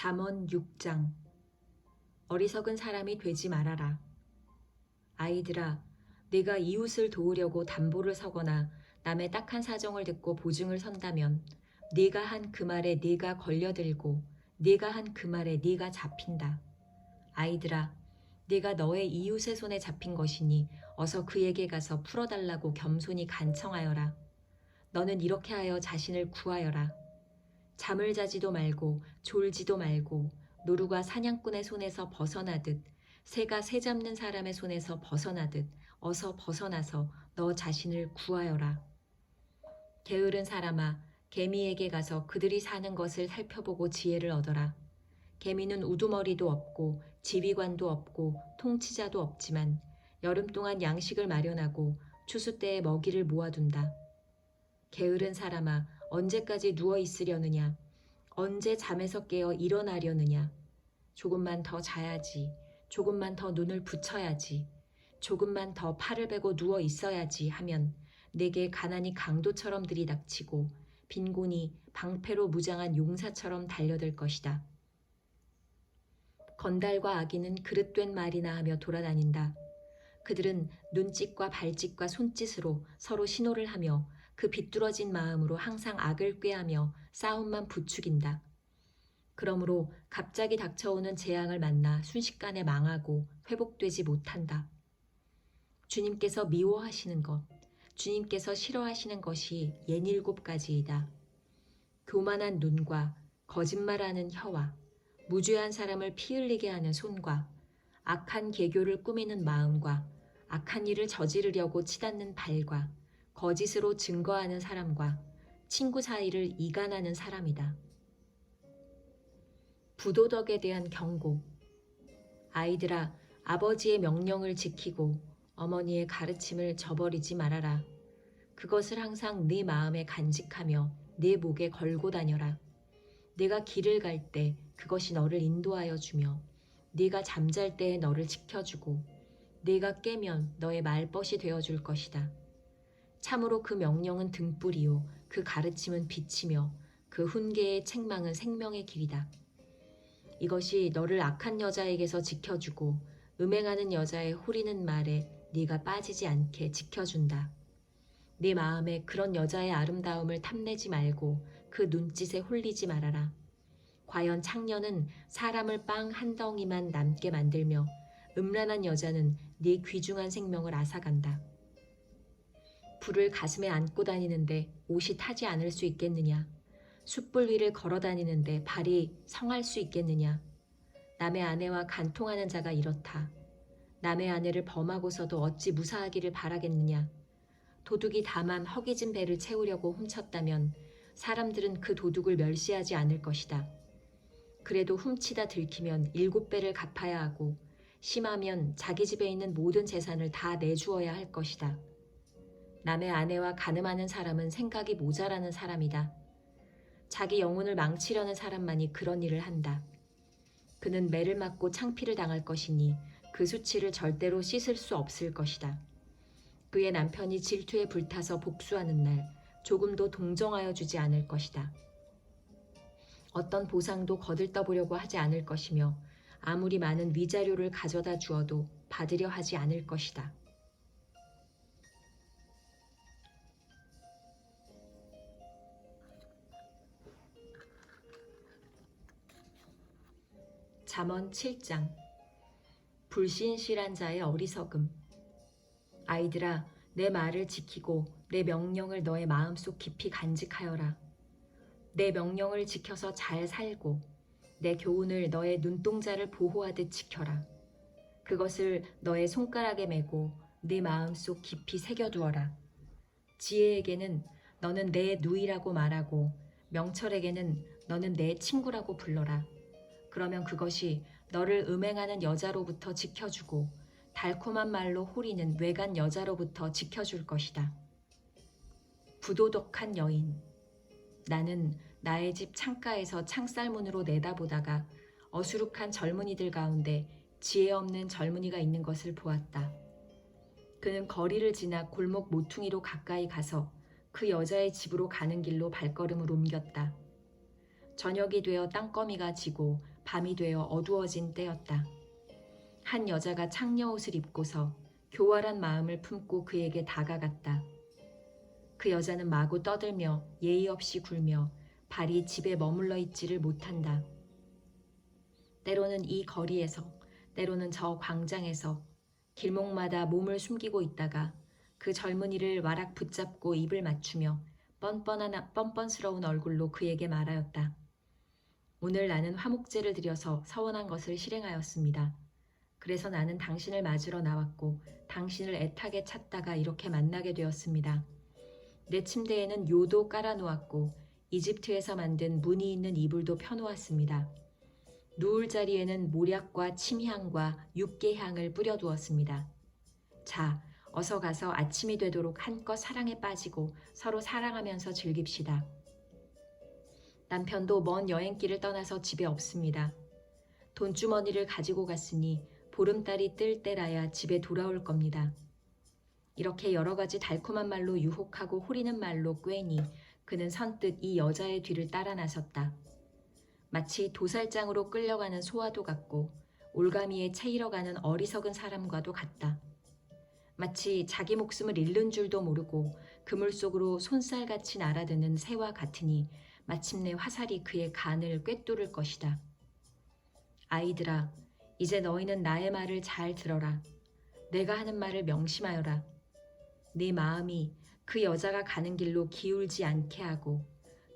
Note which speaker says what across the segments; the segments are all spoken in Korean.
Speaker 1: 잠언 6장. 어리석은 사람이 되지 말아라. 아이들아, 네가 이웃을 도우려고 담보를 서거나 남의 딱한 사정을 듣고 보증을 선다면 네가 한 그 말에 네가 걸려들고 네가 한 그 말에 네가 잡힌다. 아이들아, 네가 너의 이웃의 손에 잡힌 것이니 어서 그에게 가서 풀어달라고 겸손히 간청하여라. 너는 이렇게 하여 자신을 구하여라. 잠을 자지도 말고 졸지도 말고 노루가 사냥꾼의 손에서 벗어나듯 새가 새 잡는 사람의 손에서 벗어나듯 어서 벗어나서 너 자신을 구하여라. 게으른 사람아, 개미에게 가서 그들이 사는 것을 살펴보고 지혜를 얻어라. 개미는 우두머리도 없고 지휘관도 없고 통치자도 없지만 여름 동안 양식을 마련하고 추수 때에 먹이를 모아둔다. 게으른 사람아, 언제까지 누워 있으려느냐? 언제 잠에서 깨어 일어나려느냐? 조금만 더 자야지. 조금만 더 눈을 붙여야지. 조금만 더 팔을 베고 누워 있어야지 하면 내게 가난이 강도처럼 들이닥치고 빈곤이 방패로 무장한 용사처럼 달려들 것이다. 건달과 아기는 그릇된 말이나 하며 돌아다닌다. 그들은 눈짓과 발짓과 손짓으로 서로 신호를 하며 그 비뚤어진 마음으로 항상 악을 꾀하며 싸움만 부추긴다. 그러므로 갑자기 닥쳐오는 재앙을 만나 순식간에 망하고 회복되지 못한다. 주님께서 미워하시는 것, 주님께서 싫어하시는 것이 67가지이다. 교만한 눈과 거짓말하는 혀와 무죄한 사람을 피 흘리게 하는 손과 악한 계교를 꾸미는 마음과 악한 일을 저지르려고 치닫는 발과 거짓으로 증거하는 사람과 친구 사이를 이간하는 사람이다. 부도덕에 대한 경고. 아이들아, 아버지의 명령을 지키고 어머니의 가르침을 저버리지 말아라. 그것을 항상 네 마음에 간직하며 네 목에 걸고 다녀라. 네가 길을 갈 때 그것이 너를 인도하여 주며 네가 잠잘 때에 너를 지켜주고 네가 깨면 너의 말벗이 되어줄 것이다. 참으로 그 명령은 등불이요 그 가르침은 빛이며 그 훈계의 책망은 생명의 길이다. 이것이 너를 악한 여자에게서 지켜주고 음행하는 여자의 호리는 말에 네가 빠지지 않게 지켜준다. 네 마음에 그런 여자의 아름다움을 탐내지 말고 그 눈짓에 홀리지 말아라. 과연 창녀는 사람을 빵 한 덩이만 남게 만들며 음란한 여자는 네 귀중한 생명을 앗아간다. 불을 가슴에 안고 다니는데 옷이 타지 않을 수 있겠느냐? 숯불 위를 걸어 다니는데 발이 성할 수 있겠느냐? 남의 아내와 간통하는 자가 이렇다. 남의 아내를 범하고서도 어찌 무사하기를 바라겠느냐? 도둑이 다만 허기진 배를 채우려고 훔쳤다면 사람들은 그 도둑을 멸시하지 않을 것이다. 그래도 훔치다 들키면 7배를 갚아야 하고 심하면 자기 집에 있는 모든 재산을 다 내주어야 할 것이다. 남의 아내와 간음하는 사람은 생각이 모자라는 사람이다. 자기 영혼을 망치려는 사람만이 그런 일을 한다. 그는 매를 맞고 창피를 당할 것이니 그 수치를 절대로 씻을 수 없을 것이다. 그의 남편이 질투에 불타서 복수하는 날 조금도 동정하여 주지 않을 것이다. 어떤 보상도 거들떠보려고 하지 않을 것이며 아무리 많은 위자료를 가져다 주어도 받으려 하지 않을 것이다. 잠언 7장. 불신실한 자의 어리석음. 아이들아, 내 말을 지키고 내 명령을 너의 마음속 깊이 간직하여라. 내 명령을 지켜서 잘 살고 내 교훈을 너의 눈동자를 보호하듯 지켜라. 그것을 너의 손가락에 메고 네 마음속 깊이 새겨두어라. 지혜에게는 너는 내 누이라고 말하고 명철에게는 너는 내 친구라고 불러라. 그러면 그것이 너를 음행하는 여자로부터 지켜주고 달콤한 말로 호리는 외간 여자로부터 지켜줄 것이다. 부도덕한 여인. 나는 나의 집 창가에서 창살문으로 내다보다가 어수룩한 젊은이들 가운데 지혜 없는 젊은이가 있는 것을 보았다. 그는 거리를 지나 골목 모퉁이로 가까이 가서 그 여자의 집으로 가는 길로 발걸음을 옮겼다. 저녁이 되어 땅거미가 지고 밤이 되어 어두워진 때였다. 한 여자가 창녀옷을 입고서 교활한 마음을 품고 그에게 다가갔다. 그 여자는 마구 떠들며 예의 없이 굴며 발이 집에 머물러 있지를 못한다. 때로는 이 거리에서, 때로는 저 광장에서 길목마다 몸을 숨기고 있다가 그 젊은이를 와락 붙잡고 입을 맞추며 뻔뻔스러운 얼굴로 그에게 말하였다. 오늘 나는 화목제를 드려서 서원한 것을 실행하였습니다. 그래서 나는 당신을 맞으러 나왔고 당신을 애타게 찾다가 이렇게 만나게 되었습니다. 내 침대에는 요도 깔아놓았고 이집트에서 만든 무늬 있는 이불도 펴놓았습니다. 누울 자리에는 모략과 침향과 육개향을 뿌려두었습니다. 자, 어서 가서 아침이 되도록 한껏 사랑에 빠지고 서로 사랑하면서 즐깁시다. 남편도 먼 여행길을 떠나서 집에 없습니다. 돈주머니를 가지고 갔으니 보름달이 뜰 때라야 집에 돌아올 겁니다. 이렇게 여러 가지 달콤한 말로 유혹하고 호리는 말로 꿰니 그는 선뜻 이 여자의 뒤를 따라 나섰다. 마치 도살장으로 끌려가는 소와도 같고 올가미에 채이러가는 어리석은 사람과도 같다. 마치 자기 목숨을 잃는 줄도 모르고 그물 속으로 손살같이 날아드는 새와 같으니 마침내 화살이 그의 간을 꿰뚫을 것이다. 아이들아, 이제 너희는 나의 말을 잘 들어라. 내가 하는 말을 명심하여라. 네 마음이 그 여자가 가는 길로 기울지 않게 하고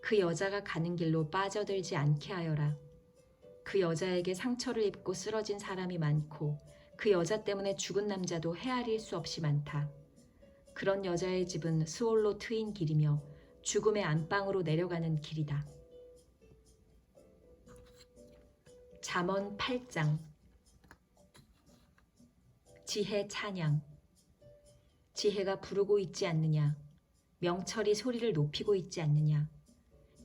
Speaker 1: 그 여자가 가는 길로 빠져들지 않게 하여라. 그 여자에게 상처를 입고 쓰러진 사람이 많고 그 여자 때문에 죽은 남자도 헤아릴 수 없이 많다. 그런 여자의 집은 스올로 트인 길이며 죽음의 안방으로 내려가는 길이다. 잠언 8장. 지혜 찬양. 지혜가 부르고 있지 않느냐? 명철이 소리를 높이고 있지 않느냐?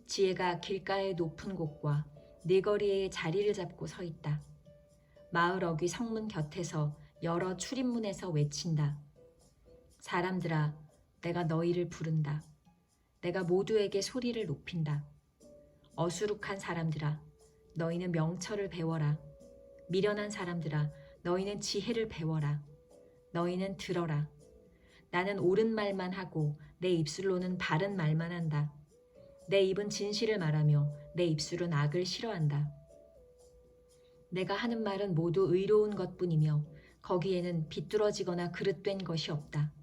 Speaker 1: 지혜가 길가의 높은 곳과 네거리에 자리를 잡고 서 있다. 마을 어귀 성문 곁에서 여러 출입문에서 외친다. 사람들아, 내가 너희를 부른다. 내가 모두에게 소리를 높인다. 어수룩한 사람들아, 너희는 명철을 배워라. 미련한 사람들아, 너희는 지혜를 배워라. 너희는 들어라. 나는 옳은 말만 하고 내 입술로는 바른 말만 한다. 내 입은 진실을 말하며 내 입술은 악을 싫어한다. 내가 하는 말은 모두 의로운 것뿐이며 거기에는 비뚤어지거나 그릇된 것이 없다.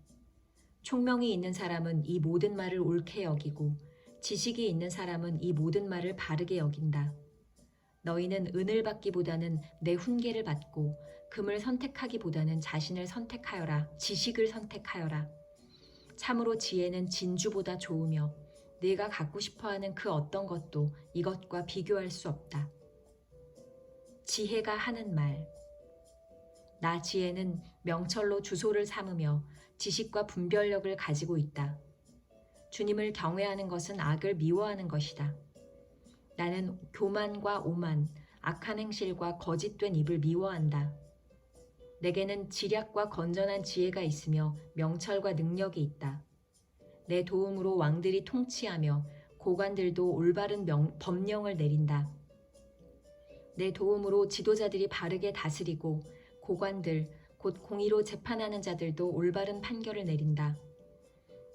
Speaker 1: 총명이 있는 사람은 이 모든 말을 옳게 여기고 지식이 있는 사람은 이 모든 말을 바르게 여긴다. 너희는 은을 받기보다는 내 훈계를 받고 금을 선택하기보다는 자신을 선택하여라. 지식을 선택하여라. 참으로 지혜는 진주보다 좋으며 네가 갖고 싶어하는 그 어떤 것도 이것과 비교할 수 없다. 지혜가 하는 말. 나 지혜는 명철로 주소를 삼으며 지식과 분별력을 가지고 있다. 주님을 경외하는 것은 악을 미워하는 것이다. 나는 교만과 오만, 악한 행실과 거짓된 입을 미워한다. 내게는 지략과 건전한 지혜가 있으며 명철과 능력이 있다. 내 도움으로 왕들이 통치하며 고관들도 올바른 법령을 내린다. 내 도움으로 지도자들이 바르게 다스리고 고관들, 곧 공의로 재판하는 자들도 올바른 판결을 내린다.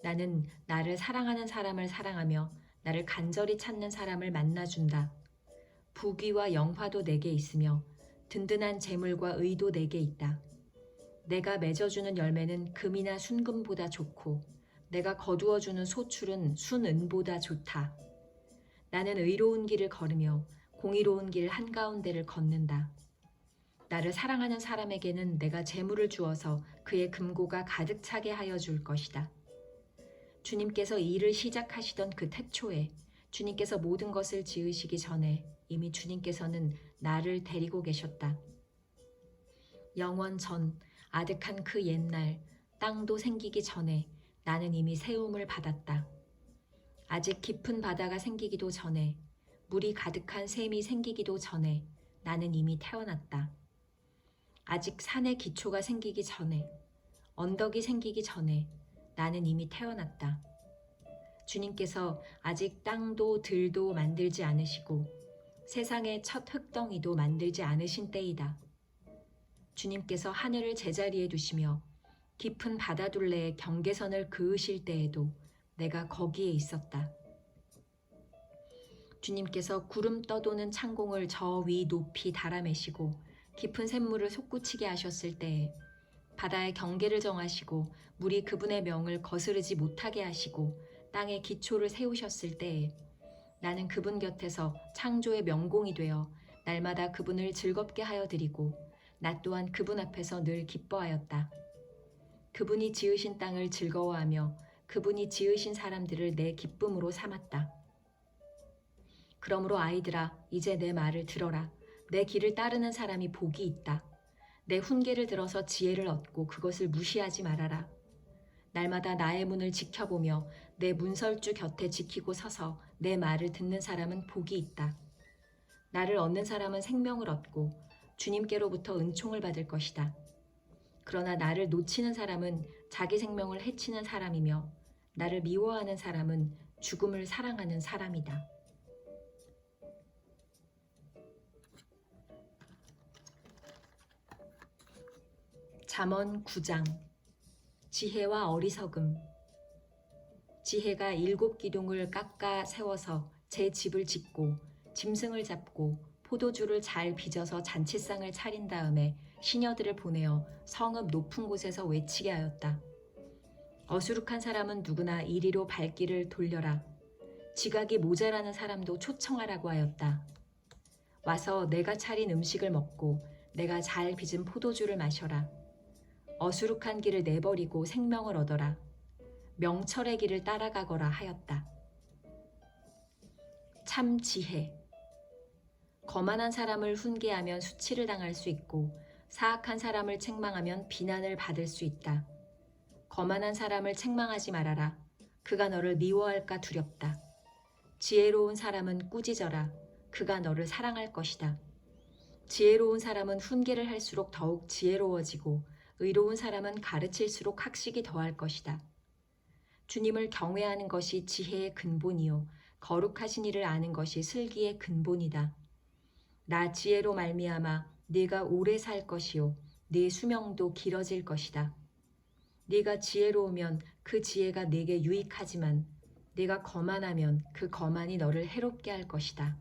Speaker 1: 나는 나를 사랑하는 사람을 사랑하며 나를 간절히 찾는 사람을 만나준다. 부귀와 영화도 내게 있으며 든든한 재물과 의도 내게 있다. 내가 맺어주는 열매는 금이나 순금보다 좋고 내가 거두어주는 소출은 순은보다 좋다. 나는 의로운 길을 걸으며 공의로운 길 한가운데를 걷는다. 나를 사랑하는 사람에게는 내가 재물을 주어서 그의 금고가 가득 차게 하여 줄 것이다. 주님께서 일을 시작하시던 그 태초에 주님께서 모든 것을 지으시기 전에 이미 주님께서는 나를 데리고 계셨다. 영원 전 아득한 그 옛날 땅도 생기기 전에 나는 이미 세움을 받았다. 아직 깊은 바다가 생기기도 전에 물이 가득한 샘이 생기기도 전에 나는 이미 태어났다. 아직 산의 기초가 생기기 전에 언덕이 생기기 전에 나는 이미 태어났다. 주님께서 아직 땅도 들도 만들지 않으시고 세상의 첫 흙덩이도 만들지 않으신 때이다. 주님께서 하늘을 제자리에 두시며 깊은 바다둘레의 경계선을 그으실 때에도 내가 거기에 있었다. 주님께서 구름 떠도는 창공을 저 위 높이 달아매시고 깊은 샘물을 솟구치게 하셨을 때에 바다의 경계를 정하시고 물이 그분의 명을 거스르지 못하게 하시고 땅에 기초를 세우셨을 때에 나는 그분 곁에서 창조의 명공이 되어 날마다 그분을 즐겁게 하여 드리고 나 또한 그분 앞에서 늘 기뻐하였다. 그분이 지으신 땅을 즐거워하며 그분이 지으신 사람들을 내 기쁨으로 삼았다. 그러므로 아이들아, 이제 내 말을 들어라. 내 길을 따르는 사람이 복이 있다. 내 훈계를 들어서 지혜를 얻고 그것을 무시하지 말아라. 날마다 나의 문을 지켜보며 내 문설주 곁에 지키고 서서 내 말을 듣는 사람은 복이 있다. 나를 얻는 사람은 생명을 얻고 주님께로부터 은총을 받을 것이다. 그러나 나를 놓치는 사람은 자기 생명을 해치는 사람이며 나를 미워하는 사람은 죽음을 사랑하는 사람이다. 잠언 9장. 지혜와 어리석음. 지혜가 7 기둥을 깎아 세워서 제 집을 짓고 짐승을 잡고 포도주를 잘 빚어서 잔치상을 차린 다음에 시녀들을 보내어 성읍 높은 곳에서 외치게 하였다. 어수룩한 사람은 누구나 이리로 발길을 돌려라. 지각이 모자라는 사람도 초청하라고 하였다. 와서 내가 차린 음식을 먹고 내가 잘 빚은 포도주를 마셔라. 어수룩한 길을 내버리고 생명을 얻어라. 명철의 길을 따라가거라 하였다. 참 지혜. 거만한 사람을 훈계하면 수치를 당할 수 있고 사악한 사람을 책망하면 비난을 받을 수 있다. 거만한 사람을 책망하지 말아라. 그가 너를 미워할까 두렵다. 지혜로운 사람은 꾸짖어라. 그가 너를 사랑할 것이다. 지혜로운 사람은 훈계를 할수록 더욱 지혜로워지고 의로운 사람은 가르칠수록 학식이 더할 것이다. 주님을 경외하는 것이 지혜의 근본이요 거룩하신 이를 아는 것이 슬기의 근본이다. 나 지혜로 말미암아 네가 오래 살 것이요 네 수명도 길어질 것이다. 네가 지혜로우면 그 지혜가 네게 유익하지만 네가 거만하면 그 거만이 너를 해롭게 할 것이다.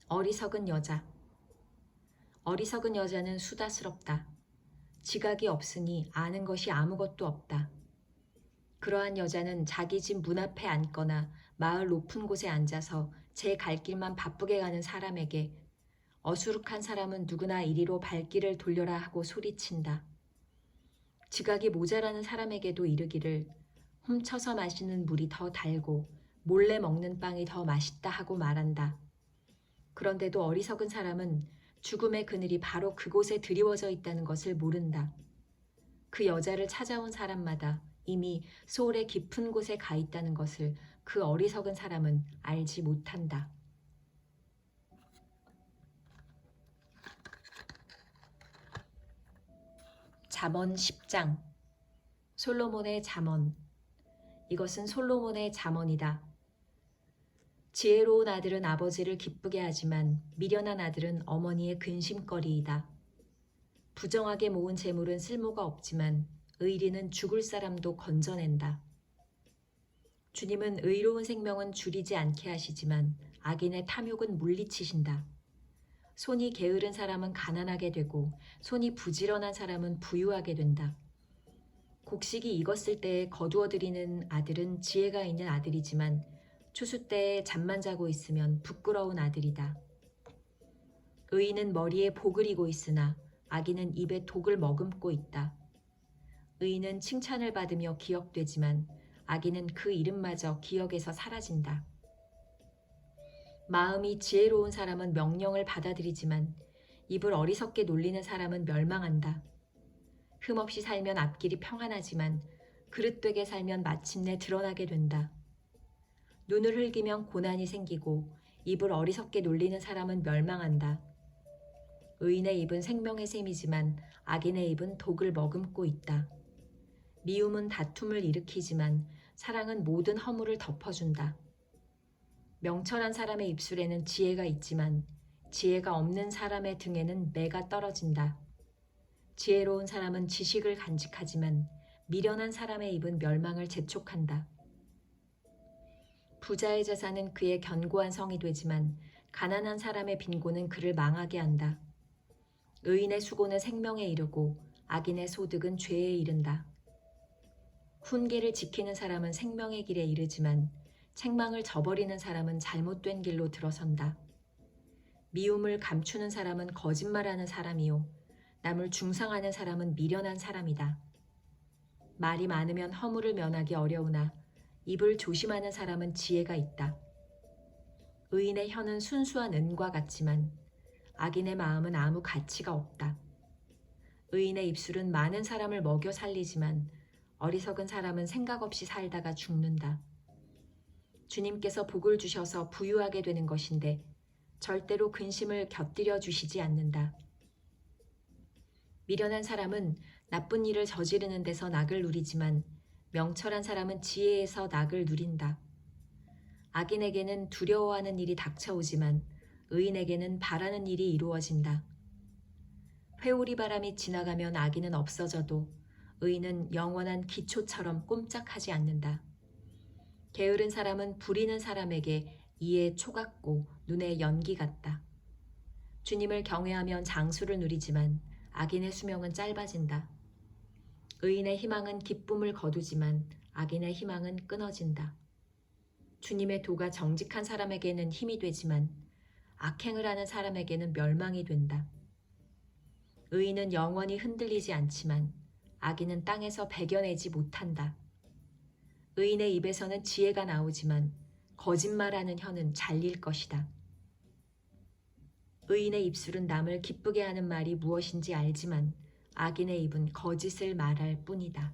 Speaker 1: 어리석은 여자. 어리석은 여자는 수다스럽다. 지각이 없으니 아는 것이 아무것도 없다. 그러한 여자는 자기 집 문 앞에 앉거나 마을 높은 곳에 앉아서 제 갈 길만 바쁘게 가는 사람에게 어수룩한 사람은 누구나 이리로 발길을 돌려라 하고 소리친다. 지각이 모자라는 사람에게도 이르기를 훔쳐서 마시는 물이 더 달고 몰래 먹는 빵이 더 맛있다 하고 말한다. 그런데도 어리석은 사람은 죽음의 그늘이 바로 그곳에 드리워져 있다는 것을 모른다. 그 여자를 찾아온 사람마다 이미 소울의 깊은 곳에 가 있다는 것을 그 어리석은 사람은 알지 못한다. 잠언 10장. 솔로몬의 잠언. 이것은 솔로몬의 잠언이다. 지혜로운 아들은 아버지를 기쁘게 하지만 미련한 아들은 어머니의 근심거리이다. 부정하게 모은 재물은 쓸모가 없지만 의리는 죽을 사람도 건져낸다. 주님은 의로운 생명은 줄이지 않게 하시지만 악인의 탐욕은 물리치신다. 손이 게으른 사람은 가난하게 되고 손이 부지런한 사람은 부유하게 된다. 곡식이 익었을 때에 거두어들이는 아들은 지혜가 있는 아들이지만 추수 때에 잠만 자고 있으면 부끄러운 아들이다. 의인은 머리에 복을 이고 있으나 악인은 입에 독을 머금고 있다. 의인은 칭찬을 받으며 기억되지만 악인은 그 이름마저 기억에서 사라진다. 마음이 지혜로운 사람은 명령을 받아들이지만 입을 어리석게 놀리는 사람은 멸망한다. 흠없이 살면 앞길이 평안하지만 그릇되게 살면 마침내 드러나게 된다. 눈을 흘기면 고난이 생기고 입을 어리석게 놀리는 사람은 멸망한다. 의인의 입은 생명의 샘이지만 악인의 입은 독을 머금고 있다. 미움은 다툼을 일으키지만 사랑은 모든 허물을 덮어준다. 명철한 사람의 입술에는 지혜가 있지만 지혜가 없는 사람의 등에는 매가 떨어진다. 지혜로운 사람은 지식을 간직하지만 미련한 사람의 입은 멸망을 재촉한다. 부자의 재산은 그의 견고한 성이 되지만 가난한 사람의 빈곤은 그를 망하게 한다. 의인의 수고는 생명에 이르고 악인의 소득은 죄에 이른다. 훈계를 지키는 사람은 생명의 길에 이르지만 책망을 저버리는 사람은 잘못된 길로 들어선다. 미움을 감추는 사람은 거짓말하는 사람이요 남을 중상하는 사람은 미련한 사람이다. 말이 많으면 허물을 면하기 어려우나 입을 조심하는 사람은 지혜가 있다. 의인의 혀는 순수한 은과 같지만 악인의 마음은 아무 가치가 없다. 의인의 입술은 많은 사람을 먹여 살리지만 어리석은 사람은 생각 없이 살다가 죽는다. 주님께서 복을 주셔서 부유하게 되는 것인데 절대로 근심을 곁들여 주시지 않는다. 미련한 사람은 나쁜 일을 저지르는 데서 낙을 누리지만 명철한 사람은 지혜에서 낙을 누린다. 악인에게는 두려워하는 일이 닥쳐오지만 의인에게는 바라는 일이 이루어진다. 회오리 바람이 지나가면 악인은 없어져도 의인은 영원한 기초처럼 꼼짝하지 않는다. 게으른 사람은 부리는 사람에게 이에 초 같고 눈에 연기 같다. 주님을 경외하면 장수를 누리지만 악인의 수명은 짧아진다. 의인의 희망은 기쁨을 거두지만 악인의 희망은 끊어진다. 주님의 도가 정직한 사람에게는 힘이 되지만 악행을 하는 사람에게는 멸망이 된다. 의인은 영원히 흔들리지 않지만 악인은 땅에서 베겨내지 못한다. 의인의 입에서는 지혜가 나오지만 거짓말하는 혀는 잘릴 것이다. 의인의 입술은 남을 기쁘게 하는 말이 무엇인지 알지만 악인의 입은 거짓을 말할 뿐이다.